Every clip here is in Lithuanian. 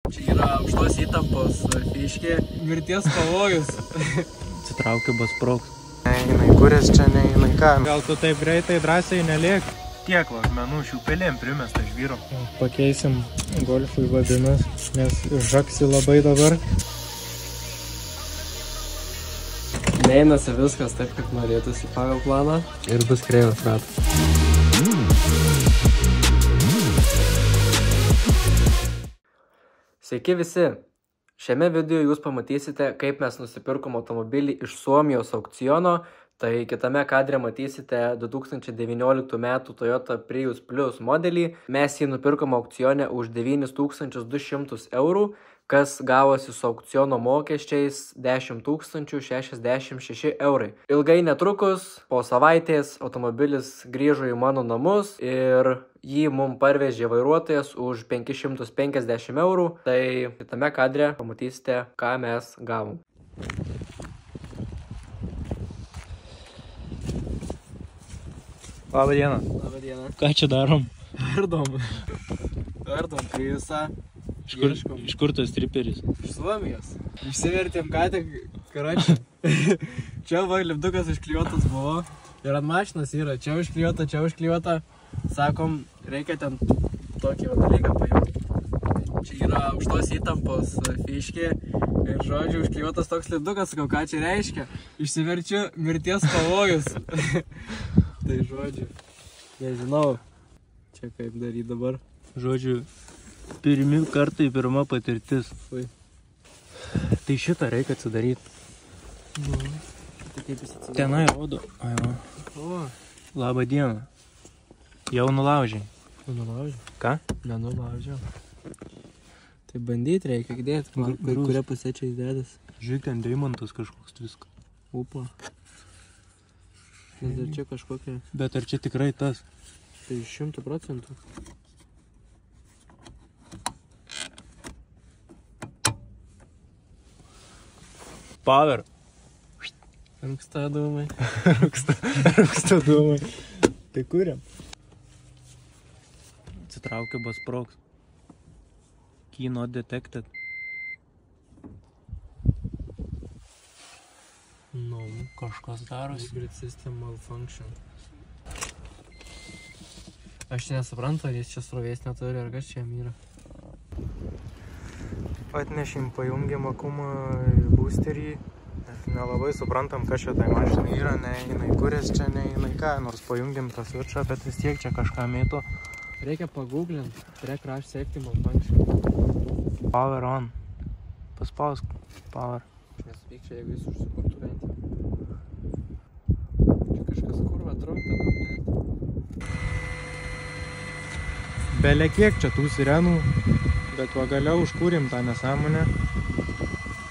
Čia yra aukštos įtampos fiškė, mirties pavojus. Atsitraukia basproks. Neina į kurės čia, neina į ką. Gal tu taip greitai drąsiai neliek? Tiek vakmenų šių pelėm primesta žvyro. Pakeisim golfui vadinas, nes žaksi labai dabar. Neinasi viskas taip, kaip norėtųsi pagal planą. Ir bus kreivas ratas. Sveiki visi! Šiame video jūs pamatysite, kaip mes nusipirkom automobilį iš Suomijos aukciono. Tai kitame kadre matysite 2019 metų Toyota Prius Plus modelį. Mes jį nupirkom aukcione už 9200 eurų, kas gavosi su aukciono mokesčiais 10 066 eurai. Ilgai netrukus, po savaitės, automobilis grįžo į mano namus ir jį mum parvežė vairuotojas už 550 eurų. Tai kitame kadre pamatysite, ką mes gavom. Labą dieną. Labą dieną. Ką čia darom? Ardom Priusą. Iš kur tas triperis? Iš Suomijos. Išsivertėm ką tik, karočią. Čia va lipdukas užklijuotas buvo. Ir ant mašinos yra čia užklijuota. Sakom, reikia ten tokį dalyką paimti. Čia yra aukštos įtampos fiškė. Ir žodžiu, užklijuotas toks lipdukas, sakau, ką čia reiškia. Išsiverčiu mirties pavojus. Tai žodžiu, nežinau, čia kaip daryti dabar. Žodžiu, pirmi kartai pirma patirtis. Ui. Tai šitą reikia atsidaryti. Tai kaip jis atsidaro? Tenai rodo. Ai, va. O, Labą dieną. Jau nulaužiai. nulaužiau. Ką? Nenulaužiau. Tai bandyti reikia dėti, kuria pusė čia įdėdas. Žiūrėk, ten deimantas kažkoks viskas. Upa. Nes dar čia kažkokia. Bet ar čia tikrai tas? Tai 100%. Power. Rūksta dūmai. Rūksta dūmai. Tai kuriam? Atsitraukia basproks. Key not detected. No. Kažkas darosi. Grid system malfunction. Aš čia nesuprantu, ar jis čia srovės neturi, ar kas čia yra. Atnešim pajungėm akumą į boosterį. Nelabai suprantam, kas čia tai mašinai yra, neina į kurės čia, neina į ką. Nors pajungėm tą switchą, bet vis tiek čia kažką mėto. Reikia pagooglint. Track crash safety malfunction. Power on. Paspausk power. Nesupyk čia, jeigu jis užsikurtų ventį. Čia kažkas kurva trumpa. Bele kiek čia tų sirenų, bet pagaliau užkūrėm tą nesąmonę.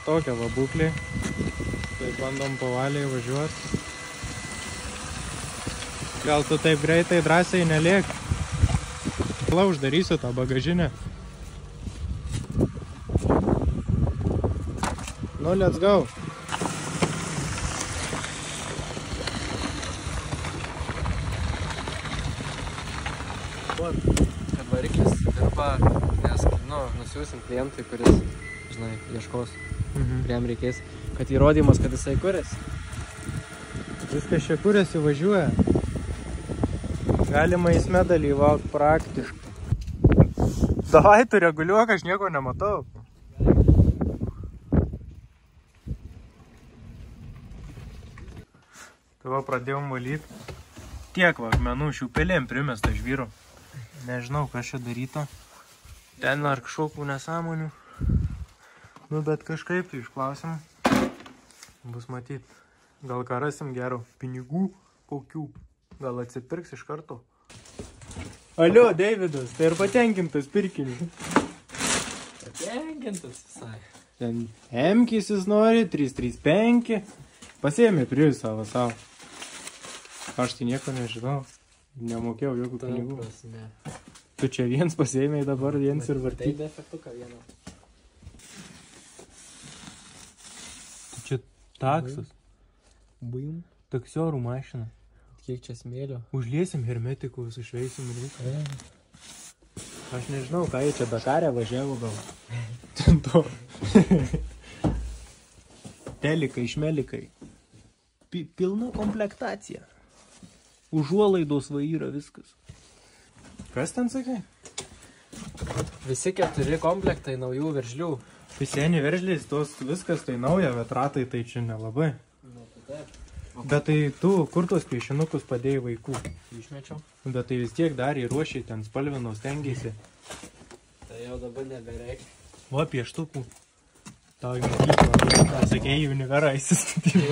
Tokia va būklė. Tai bandom pavaliai važiuoti. Gal tu taip greitai drąsiai neliek? Uždarysiu tą bagažinę. Nu, let's go. Kad variklis dirba, nes, nusiūsim klientui, kuris, žinai, ieškos, kuriam reikės, kad įrodymas, kad jisai kuriasi. Viskas čia kuriasi važiuoja. Galima eisme dalyvauti praktiškai. Davai, tu reguliuok, aš nieko nematau. Tai va, pradėjom valyti. Tiek vakmenų šių pelėm primesta žvyro. Nežinau, kas čia daryta. Ten ar kažkokių nesąmonių. Nu, bet kažkaip išklausim. Bus matyt. Gal ką rasim gero pinigų kokių. Gal atsipirks iš karto. Alio, Deividas, tai ir patenkintas pirkiniu. Patenkintas visai. Ten M-kis jis nori, 335. Pasiėmė Prius savo. Aš tai nieko nežinau. Nemokėjau jokių pinigų. Tu čia viens pasiėmė dabar, viens ir varty. Tai defektuką vieną. Tai čia taksas. Bum. Taksiorų mašina. Kiek čia smėlio. Užliesim hermetikų, sušveisim ir viską. Aš nežinau, ką jie čia Dakarė važiavo gal. Ten to. Telikai, šmelikai. Pilna komplektacija. Užuolaidos va yra viskas. Kas ten sakai? Visi 4 komplektai naujų veržlių. Seni veržliais, tos viskas tai nauja, bet ratai tai čia nelabai. Bet tai tu, kur tos piešinukus padėjai vaikų? Išmečiau. Bet tai vis tiek dar įruošiai, ten spalvino stengiasi. Tai jau dabar nebereik. Va, pieštukų. Tau į mokyklą. Sakėjai, univerą įsistatyti.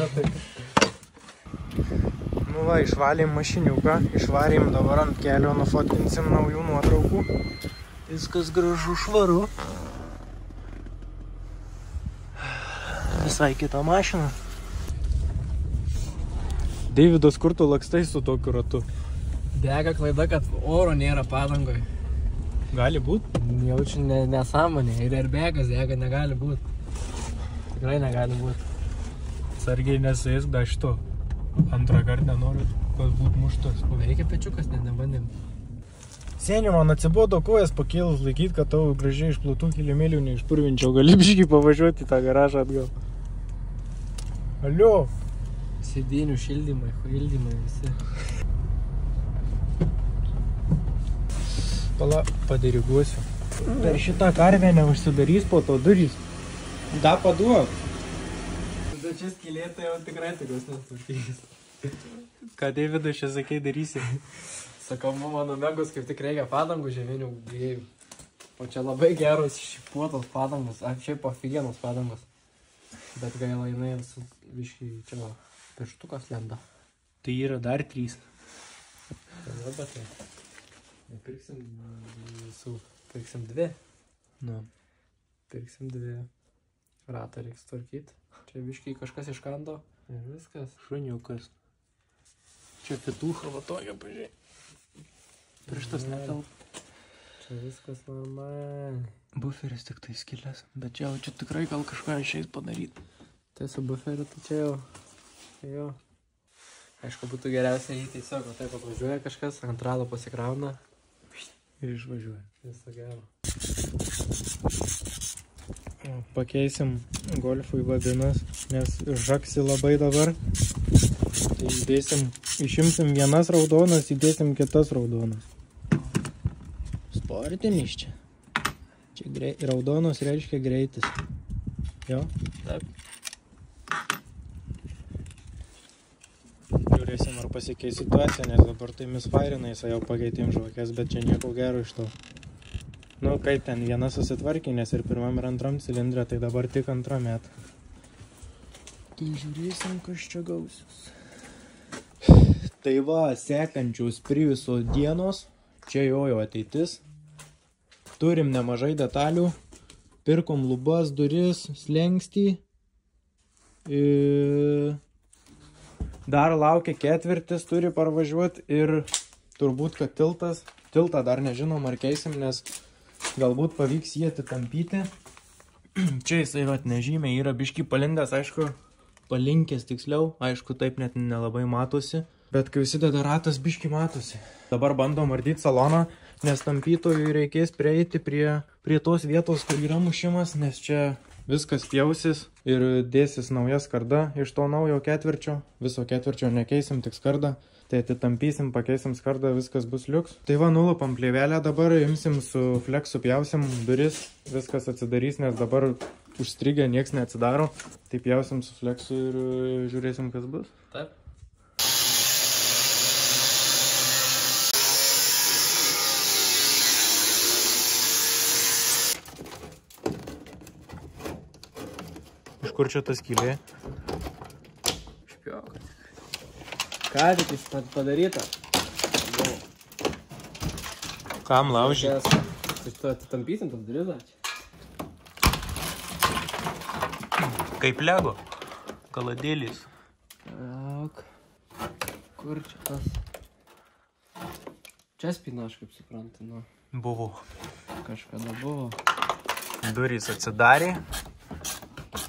Nu va, išvalėm mašiniuką, išvarėm dabar ant kelio, nufotkinsim naujų nuotraukų. Viskas gražu, švaru. Visai kita mašina. Deividas, kur tu lakstai su tokiu ratu? Dega klaida, kad oro nėra padangoje. Gali būt? Jaučiu nesąmonė. Ir airbagas dega negali būt. Tikrai negali būt. Sargiai nesuėsk da šito. Antrą kartą nenoriu, kad būt muštas. Veikia pečiukas, net nebandėm. Seniai, man atsibodo kojas pakėlus laikyti, kad tau gražiai išplautų kilimėlių neišpurvinčiau. Gali biškį pavažiuoti į tą garažą atgal. Alio! Sėdinių šildymai, visi. Pala, padiriguosiu. Per šitą karvę neužsidarys po to durys. Da paduok. Tada čia skylėta jau tikrai tikros nespartys. Ką Deividas čia sakei darysi? Sakau, mano megus kaip tik reikia padangų žieminių gėjų. O čia labai geros šipuotos padangos, šiaip aфиgenos padangos. Bet gaila jinai su viškai čia va, pirštukas lenda. Tai yra dar 3. Tai bet tai. Pirksim visų. Pirksim 2. Nu. Pirksim 2. Ratą reiks tvarkyti. Čia viškai kažkas iškando. Ir viskas. Šuniukas. Čia pitucha va tokia, pažiūrėjai. Pirštas netelp. Čia viskas normaliai. Buferis tik tai skilės. Bet čia tikrai gal kažką išeis padaryti. Tai su buferiu tai čia jau. Jo. Aišku, būtų geriausia jį tiesiog, o taip atvažiuoja kažkas, ant rado pasikrauna. Ir išvažiuoja. Viso gero. Pakeisim golfui vabinas, nes žaksi labai dabar. Tai išimsim vienas raudonas, įdėsim kitas raudonas. Sportinis čia. Čia raudonos reiškia greitis. Jo? Taip. Žiūrėsim, ar pasikeis situacija, nes dabar tai misfairina, jisai jau pakeitėm žvakės, bet čia nieko gero iš to. Nu, kaip ten viena susitvarkė, nes ir pirmam ir antram cilindrė, tai dabar tik antrą metą. Tai žiūrėsim, kas čia gausis. Tai va, sekančios Priuso dienos, čia jo ateitis. Turim nemažai detalių. Pirkom lubas, duris, slengstį. Dar laukia ketvirtis, turi parvažiuoti ir turbūt, kad tiltą dar nežinom ar keisim, nes galbūt pavyks jį atitampyti. Čia jisai vat nežymiai yra biškį palindęs, aišku, palinkęs tiksliau, aišku, taip net nelabai matosi, bet kai užsideda ratas biškį matosi. Dabar bandom ardyti saloną, nes tampytojui reikės prieiti prie tos vietos, kur yra mušimas, nes čia viskas pjausis ir dėsis nauja skarda iš to naujo ketvirčio. Viso ketvirčio nekeisim, tik skardą. Tai atitampysim, pakeisim skardą, viskas bus liuks. Tai va, nulupam plėvelę dabar, imsim su fleksu, pjausim duris, viskas atsidarys, nes dabar užstrigę, nieks neatsidaro. Tai pjausim su fleksu ir žiūrėsim, kas bus. Taip. Iš kur čia tas skylė? Špiokas. Ką tik jis padaryta? Kam laužyt? Tai tu atitampysim tas duris, ačiū. Kaip lego. Kaladėlis. Tak. Kur čia tas? Čia spina, aš kaip suprantu, nu. Buvo. Kažkada buvo. Durys atsidarė.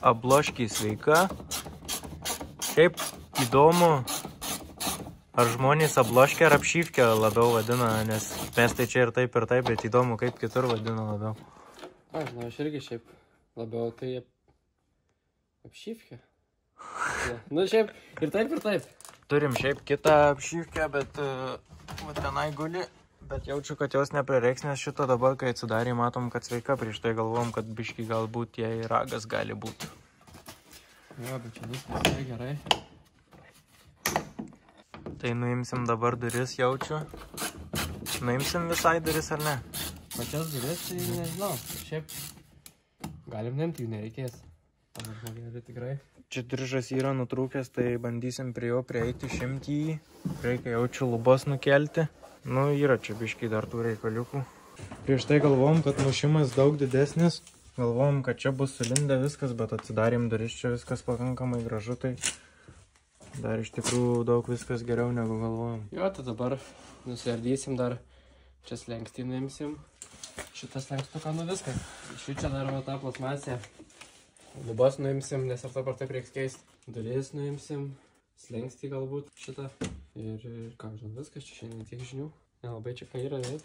Abloškiai sveika. Šiaip įdomu, Ar žmonės abloškę ar apšyvkę labiau vadina, nes mes tai čia ir taip, bet įdomu, kaip kitur vadina labiau. Aš žinau, aš irgi šiaip labiau tai apšyvkę. Nu šiaip ir taip. Turim šiaip kitą apšyvkę, bet tenai guli, bet jaučiu, kad jos neprireiks, nes šito dabar, kai atsidarė, matom, kad sveika, prieš tai galvom, kad biški galbūt jai ragas gali būti. Jo, bet čia viskas gerai. Tai nuimsim dabar duris, jaučiu. Nuimsim visai duris, ar ne? Pačias duris, tai nežinau. Šiaip galim nuimti, jų nereikės. Žmogėlį tikrai. Čia diržas yra nutrūkęs, tai bandysim prie jo prieiti, išimti jį. Reikia jaučiu lubas nukelti. Nu, yra čia biškai dar tų reikaliukų. Prieš tai galvom, kad mušimas daug didesnis. Galvom, kad čia bus sulindę viskas, bet atsidarėm duris, čia viskas pakankamai gražu, tai dar iš tikrųjų daug viskas geriau negu galvojom. Jo, tai dabar nusiardysim dar, čia slengstį nuimsim. Šitas slengstuką, nu viską. Iš čia dar va tą plasmasę. Lubas nuimsim, nes ar taip reiks keisti. Duris nuimsim, slengstį galbūt šitą. Ir ką žinau, viskas čia šiandien tiek žinių. Nelabai čia ką yra, veit.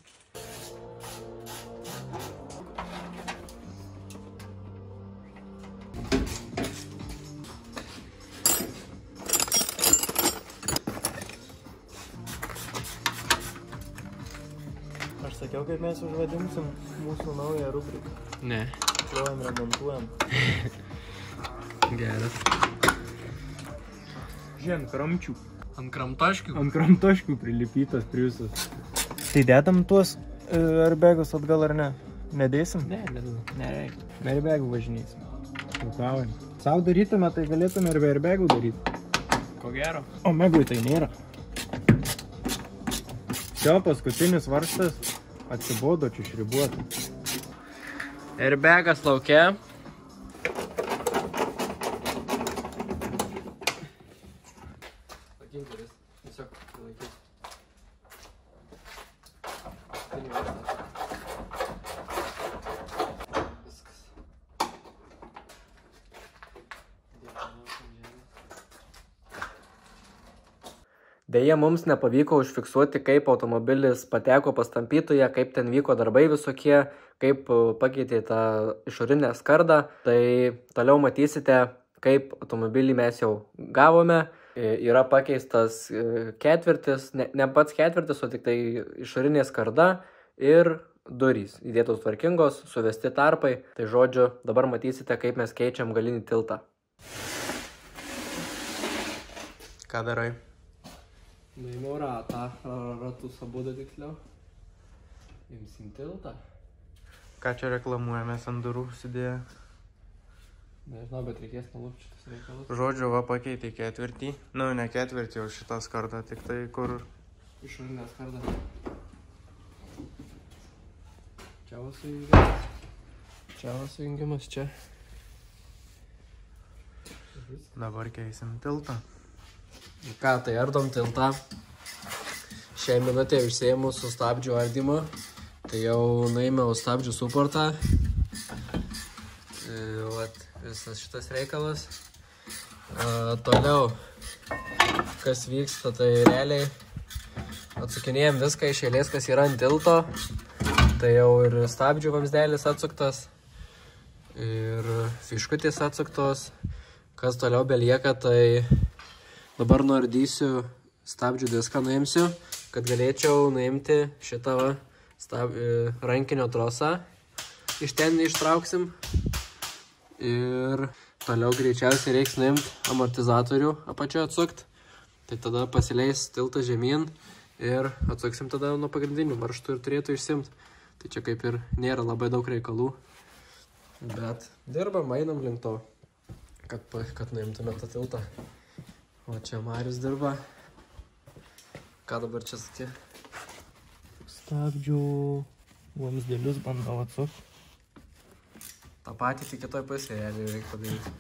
Aš sakiau, kaip mes užvadinsim mūsų naują rubriką. Ne. Plojam, remontuojam. Geras. Žiūrėm, kramčių. Ant kramtaškių? Ant kramtaškių prilipytas priusas. Tai dedam tuos airbagus atgal ar ne? Nedėsim? Ne, nereikia. Airbagų važinėsim. Juokaujam. Sau darytume, tai galėtume ir airbagų daryti. Ko gero? O megui tai nėra. Čia paskutinis varžtas atsibodo čia šribuoti. Airbagas laukia. Pakinkuris. Tiesiog laikys. Viskas. Deja, mums nepavyko užfiksuoti, kaip automobilis pateko pas tampytoją, kaip ten vyko darbai visokie, kaip pakeitė tą išorinę skardą. Tai toliau matysite, kaip automobilį mes jau gavome. Yra pakeistas ketvirtis, ne pats ketvirtis, o tik tai išorinė skarda ir durys. Įdėtos tvarkingos, suvesti tarpai. Tai žodžiu, dabar matysite, kaip mes keičiam galinį tiltą. Ką darai? Nuėmiau ratą, ratus abudu tiksliau. Imsim tiltą. Ką čia reklamuojamės ant durų užsidėję? Nežinau, bet reikės nulupti šitas reikalus. Žodžiu, va pakeitė ketvirtį. Nu, ne ketvirtį, o šitą skardą, tik tai kur... Išorinę skardą. Čia va sujungimas. Čia va sujungimas, čia. Dabar keisim tiltą. Ką, tai ardom tiltą. Šią minutę užsiėmus su stabdžių ardymu. Tai jau nuėmiau stabdžių suportą. Vat, visas šitas reikalas. Toliau, kas vyksta, tai realiai atsukinėjom viską iš eilės, kas yra ant tilto. Tai jau ir stabdžių vamsdelis atsuktas. Ir fiškutės atsuktos. Kas toliau belieka, tai dabar nuardysiu stabdžių diską, nuimsiu, kad galėčiau nuimti šitą rankinio trosą. Iš ten neištrauksim. Ir toliau greičiausiai reiks nuimti amortizatorių apačioje atsukt. Tai tada pasileis tiltas žemyn ir atsuksim tada nuo pagrindinių varžtų ir turėtų išsimt. Tai čia kaip ir nėra labai daug reikalų. Bet dirbam, einam link to, kad nuimtume tą tiltą. O čia Marius dirba. Ką dabar čia sakė? Stabdžių vamsdelius bandau atsukti. tą patį tik kitoj pusėje realiai reikia padaryti.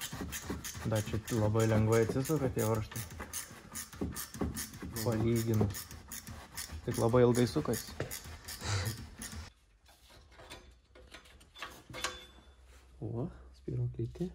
Bet čia labai lengvai atsisuka tie varžtai. Palyginu. Tik labai ilgai sukasi. O, spyruoklytė.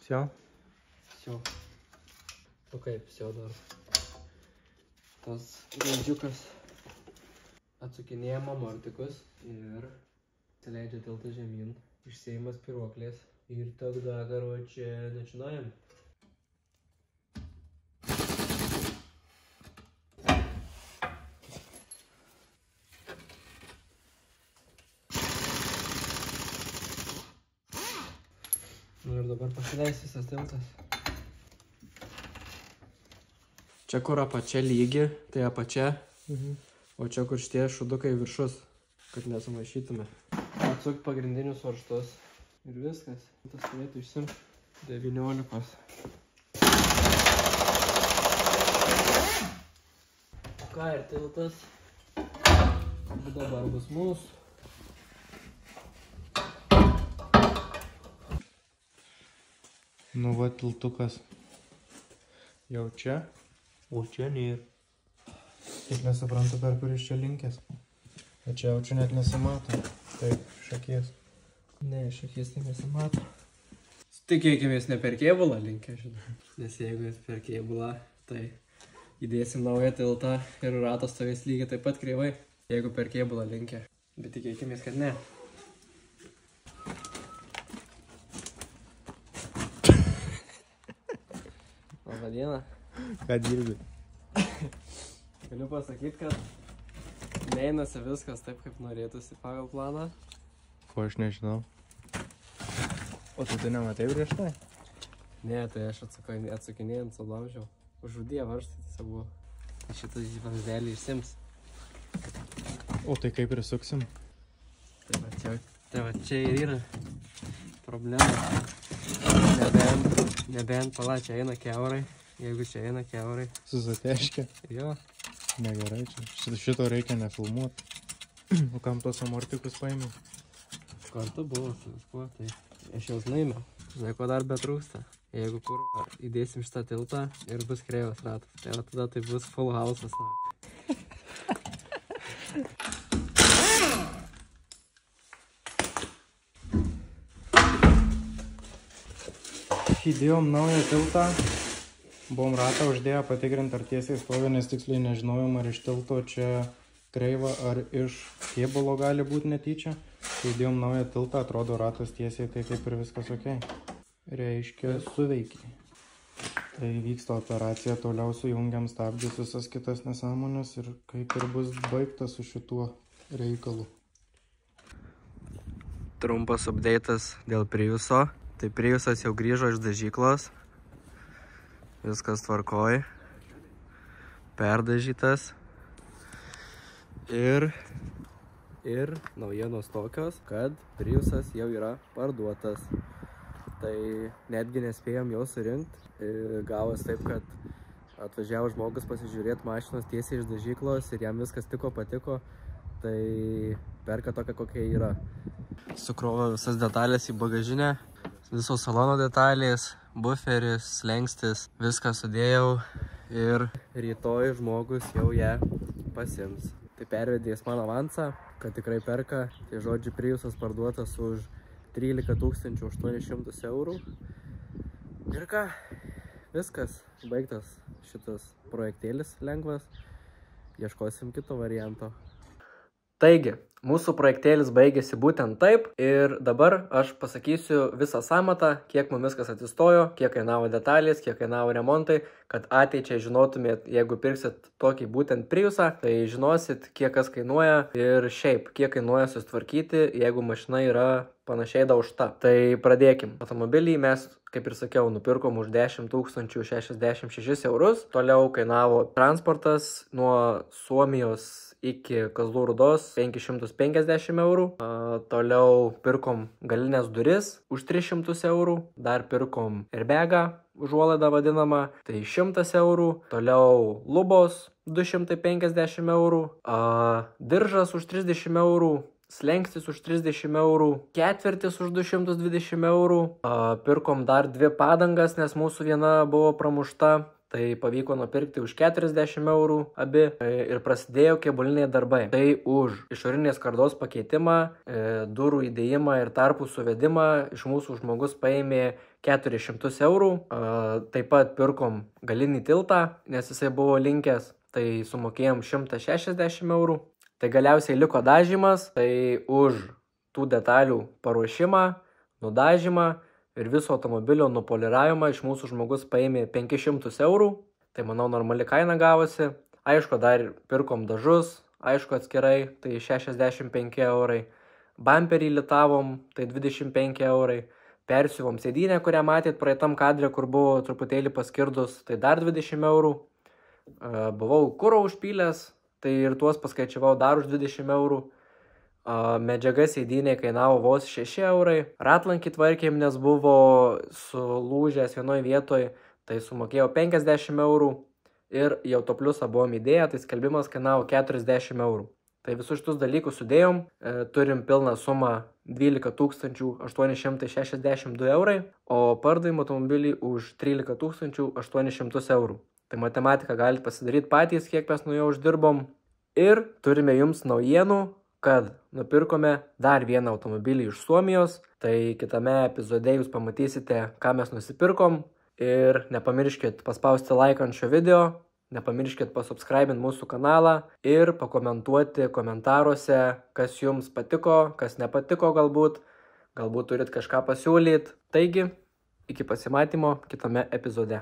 Все. Все. O kaip, все dar. Tas gaidžiukas atsukinėja amortikus ir įsileidžia tiltą žemyn, išsiima spyruoklės ir tada, karoče, начинаем. Nu ir dabar pasileis visas tiltas. Čia kur apačia lygi, tai apačia, o čia kur šitie šudukai viršus, kad nesumaišytume. Atsuk pagrindinius varžtus ir viskas. Tas turėtų išsimti 19. Ką ir tiltas. Dabar bus mūsų. Nu va, tiltukas jau čia, o čia nėra. Tik nesuprantu, per kuris čia linkęs. O čia jau čia net nesimato. Taip, šakės. Ne, šakės tai nesimato. Tikėkimės ne per kėbulą linkę, žinai. Nes jeigu jis per kėbulą, tai įdėsim naują tiltą ir ratas stovės lygiai taip pat kreivai. Jeigu per kėbulą linkę. Bet tikėkimės, kad ne. Labą dieną. Ką dirbi? Galiu pasakyti, kad neinasi viskas taip, kaip norėtųsi pagal planą. Ko aš nežinau. O tu nematai prieš tai? Ne, tai aš atsukinėjant sulaužiau. Užudė varžtai tiesiog buvo. Šitas vamzdelį išsims. O tai kaip prisuksim? Tai va čia ir yra problema. Nebent pala, čia eina kiaurai. Jeigu čia eina kiaurai. Susateškia? Jo. Negerai čia. Šito reikia nefilmuoti. O kam tos amortikus paėmiau? Kartu buvo su viskuo, tai aš jau nuėmiau. Žinai, ko dar betrūksta. Jeigu kur įdėsim šitą tiltą ir bus kreivas ratas. Tai va tada tai bus full house'as. Įdėjom naują tiltą, buvom ratą uždėję patikrinti, ar tiesiai stovi, nes tiksliai nežinojom, ar iš tilto čia kreiva, ar iš kėbulo gali būti netyčia. Tai įdėjom naują tiltą, atrodo ratas tiesiai, tai kaip ir viskas ok. Reiškia, suveikia. Tai vyksta operacija, toliau sujungiam stabdžius, visas kitas nesąmonės ir kaip ir bus baigta su šituo reikalu. Trumpas update'as dėl Priuso. Tai Priusas jau grįžo iš dažyklos. Viskas tvarkoj. Perdažytas. Ir naujienos tokios, kad Priusas jau yra parduotas. Tai netgi nespėjom jau surinkti. Gavos taip, kad atvažiavo žmogus pasižiūrėti mašinos tiesiai iš dažyklos ir jam viskas patiko. Tai perka tokia, kokia yra. Sukrovė visas detalės į bagažinę. Visos salono detalės, buferis, slengstis, viską sudėjau ir rytoj žmogus jau ją pasiims. Tai pervedė jis man avansą, kad tikrai perka. Tai žodžiu, Priusas parduotas už 13 800 eurų. Ir ką? Viskas, baigtas šitas projektėlis lengvas. Ieškosim kito varianto. Taigi, mūsų projektėlis baigėsi būtent taip ir dabar aš pasakysiu visą sąmatą, kiek mums viskas atsistojo, kiek kainavo detalės, kiek kainavo remontai, kad ateičiai žinotumėt, jeigu pirksit tokį būtent Priusą, tai žinosit, kiek kas kainuoja ir šiaip, kiek kainuoja susitvarkyti, jeigu mašina yra panašiai daužta. Tai pradėkim. Automobilį mes, kaip ir sakiau, nupirkom už 10 066 eurus. Toliau kainavo transportas nuo Suomijos iki Kazlų Rūdos 550 eurų. Toliau pirkom galinės duris už 300 eurų. Dar pirkom airbagą, užuolaidą vadinamą, tai 100 eurų. Toliau lubos 250 eurų. Diržas už 30 eurų. Slengstis už 30 eurų. Ketvirtis už 220 eurų. Pirkom dar 2 padangas, nes mūsų viena buvo pramušta. Tai pavyko nupirkti už 40 eurų abi ir prasidėjo kėbuliniai darbai. Tai už išorinės skardos pakeitimą, durų įdėjimą ir tarpų suvedimą iš mūsų žmogus paėmė 400 eurų. Taip pat pirkom galinį tiltą, nes jisai buvo linkęs, tai sumokėjom 160 eurų. Tai galiausiai liko dažymas, tai už tų detalių paruošimą, nudažymą ir viso automobilio nupoliravimą iš mūsų žmogus paėmė 500 eurų. Tai manau normali kaina gavosi. Aišku, dar pirkom dažus, aišku atskirai, tai 65 eurai. Bamperį litavom, tai 25 eurai. Persiuvom sėdynę, kurią matėt praeitam kadre, kur buvo truputėlį paskirdus, tai dar 20 eurų. Buvau kuro užpylęs, tai ir tuos paskaičiavau dar už 20 eurų. Medžiaga sėdynė kainavo vos 6 eurai. Ratlankį tvarkėm, nes buvo sulūžęs vienoje vietoje, tai sumokėjau 50 eurų. Ir į autopliusą buvom įdėję, tai skelbimas kainavo 40 eurų. Tai visus šitus dalykus sudėjom, turim pilną sumą 12 862 eurai, o pardavim automobilį už 13 800 eurų. Tai matematiką galite pasidaryti patys, kiek mes nuo jo uždirbom. Ir turime jums naujienų, kad nupirkome dar vieną automobilį iš Suomijos. Tai kitame epizode jūs pamatysite, ką mes nusipirkom. Ir nepamirškit paspausti like ant šio video, nepamirškit pasubscribinti mūsų kanalą ir pakomentuoti komentaruose, kas jums patiko, kas nepatiko galbūt turit kažką pasiūlyti. Taigi, iki pasimatymo kitame epizode.